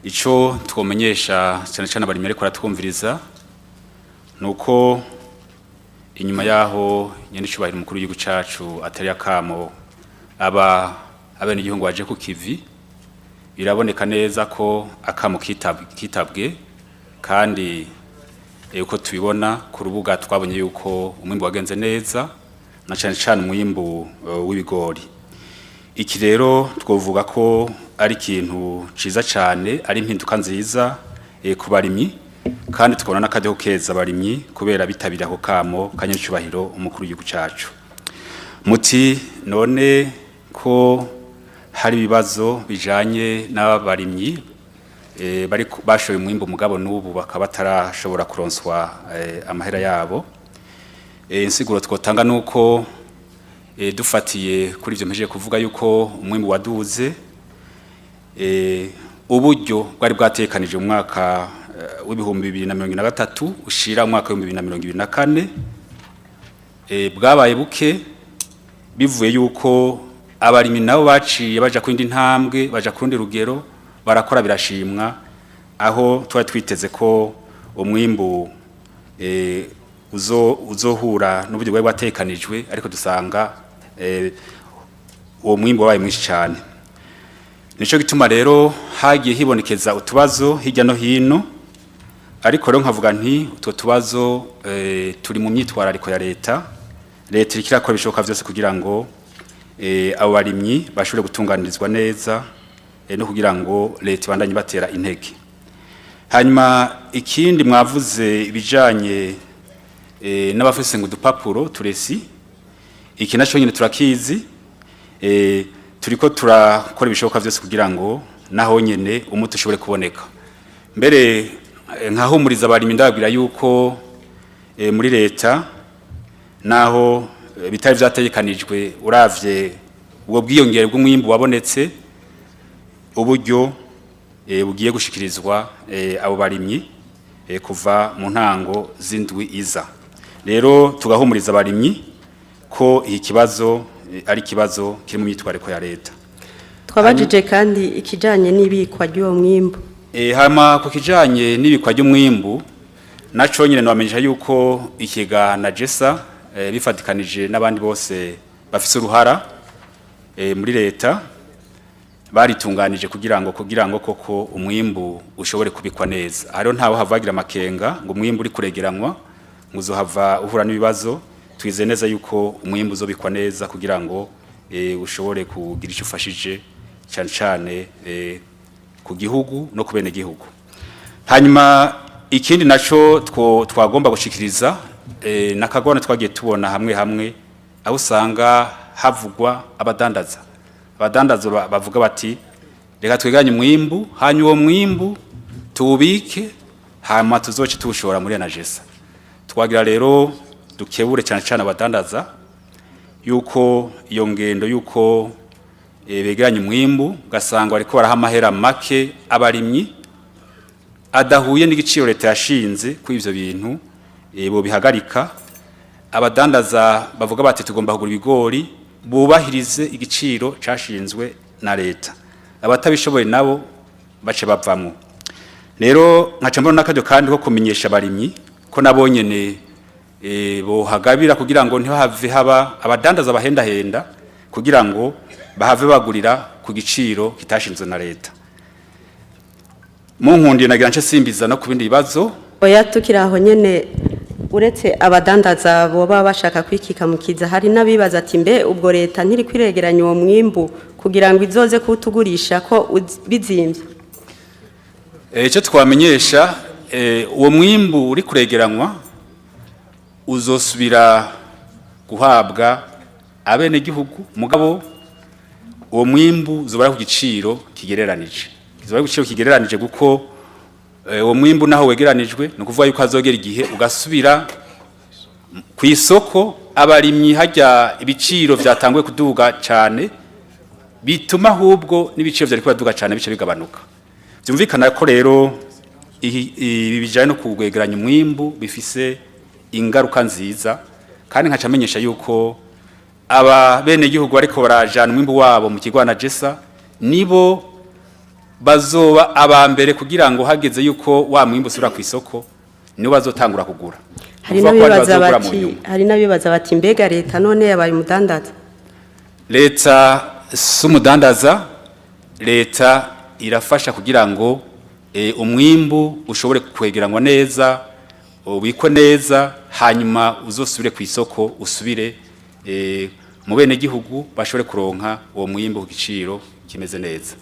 ico twomenyesha cyane cyane abarimyi ariko baratwumviriza nuko inyuma yaho nyene cyubahira umukuru w'igihugu cacu atari akamo abene igihugu waje ku kivi biraboneka neza ko akamo kitabwe kandi uko tubibona ku rubuga twabonye yuko umwimbu wagenze neza na cyane cyane umwimbu w'ibigori. Iki rero twovuga ko ari ikintu ciza cyane, ari impinduka nziza ku barimyi, kandi tukabona n'akadeho keza abarimyi kubera bitabira ako kamo kanyacubahiro umukuru w'igihugu cacu. Muti none ko hari ibibazo bijanye n'abarimyi bari bashoye umwimbu mugabo n'ubu bakaba batarashobora kuronswa amahera yabo, insiguro twotanga nuko dufatiye kuri ivyo mpejeje kuvuga yuko umwimbu waduze, uburyo bwari bwatekanije mu mwaka w'ibihumbi 2023 ushira mu mwaka w'ibihumbi 2024 bwabaye buke, bivuye yuko abarimyi nabo baciye baja kwindi ntambwe, baja kurundi rugero, barakora birashimwa, aho twari twiteze ko umwimbu uzohura n'uburyo bwari bwatekanijwe, ariko dusanga uwo mwimbu wabaye mwinshi cyane. Nico gituma rero hagiye hibonekeza utubazo hirya no hino, ariko rero nkavuga nti utwo tubazo turi mu myitwarariko ya leta ikirakora bishoboka byose kugira ngo abo barimyi bashobore gutunganirizwa neza, no kugira ngo leta ibandanye batera intege. Hanyuma ikindi mwavuze ibijanye n'abafise ngo dupapuro turesi, iki naco nyine turakizi, turiko turakora ibishoboka byose kugira ngo naho nyene umuti ushobore kuboneka. Mbere nkahumuriza abarimyi ndababwira yuko muri leta naho bitari vyategekanijwe, uravye ubwo bwiyongere bw'umwimbu wabonetse, uburyo bugiye gushikirizwa abo barimyi kuva mu ntango z'indwi iza. Rero tugahumuriza abarimyi ko iki kibazo ari kibazo kiri mu myitwariko ya leta. Twabajije kandi ikijanye n'ibikwa ry'uwo mwimbu. Hama ku kijanye n'ibikwa ry'umwimbu naco nyine nabamenyesha yuko ikiga ANAGESSA bifatikanije n'abandi bose bafise uruhara muri leta baritunganije kugira ngo koko umwimbu ushobore kubikwa neza. Hariho ntawe havagira amakenga ngo umwimbu uri kuregeranywa muzohava uhura n'ibibazo. Twize neza yuko umwimbu uzobikwa neza kugira ngo ushobore kugira icyo ufashije cyane cyane ku gihugu no ku bene gihugu. Hanyuma ikindi naco twagomba gushikiriza nakagona twagiye tubona hamwe aho usanga havugwa abadandaza bavuga bati reka tweganye umwimbu, hanyuma uwo mwimbu tuwubike hama tuzoce tuwushora muri ANAGESSA. Twagira rero dukebure cyane cyane abadandaza yuko iyo ngendo yuko begeranye umwimbu gasanga bariko baraha amahera make abarimyi adahuye n'igiciro leta yashinze ku ivyo bintu, bo bihagarika. Abadandaza bavuga bati tugomba kugura ibigori, bubahirize igiciro cashinzwe na leta, abatabishoboye nabo bace bavamwo. Rero nkaca mbona n'akajyo kandi ko kumenyesha abarimyi ko nabonyene bohagabira kugira ngo ntihave haba abadandaza bahenda kugira ngo bahave bagurira ku giciro kitashinzwe na leta. Mu nkundi nagira nce simbiza no kubindi bibazo. Oya tukiraho nyene, uretse abadandaza boba bashaka kwikika mukiza, hari nabibaza ati mbe ubwo leta ntiri kwiregeranya uwo mwimbu kugira ngo izoze kutugurisha ko bizimvye. Icyo twamenyesha uwo mwimbu uri kuregeranywa uzosubira guhabwa abene gihugu, mugabo uwo mwimbu zobara ku giciro kigereranije. Zobara ku giciro kigereranije guko uwo mwimbu naho wegeranijwe no kuvuga yuko azogera igihe ugasubira ku isoko. Abarimyi hajya ibiciro vyatangwe kuduga cyane, bituma ahubwo n'ibiciro vyari kuduga cyane bice bigabanuka. Byumvikana ko rero ibi bijanye no kugwegeranya umwimbu bifise ingaruka nziza, kandi nkacamenyesha yuko aba bene gihugu ariko barajana umwimbu wabo mu kigo ANAGESSA nibo bazoba abambere kugira ngo hageze yuko wa mwimbu usubira ku isoko niwe bazotangura kugura. Hari nabibaza bati mbega leta none yabaye umudandaza. Leta sumudandaza, leta irafasha kugira ngo umwimbu ushobore kwegeranywa neza, ubikwe neza, hanyuma uzosubire ku isoko, usubire mu bene gihugu bashobore kuronka uwo mwimbu ku giciro kimeze neza.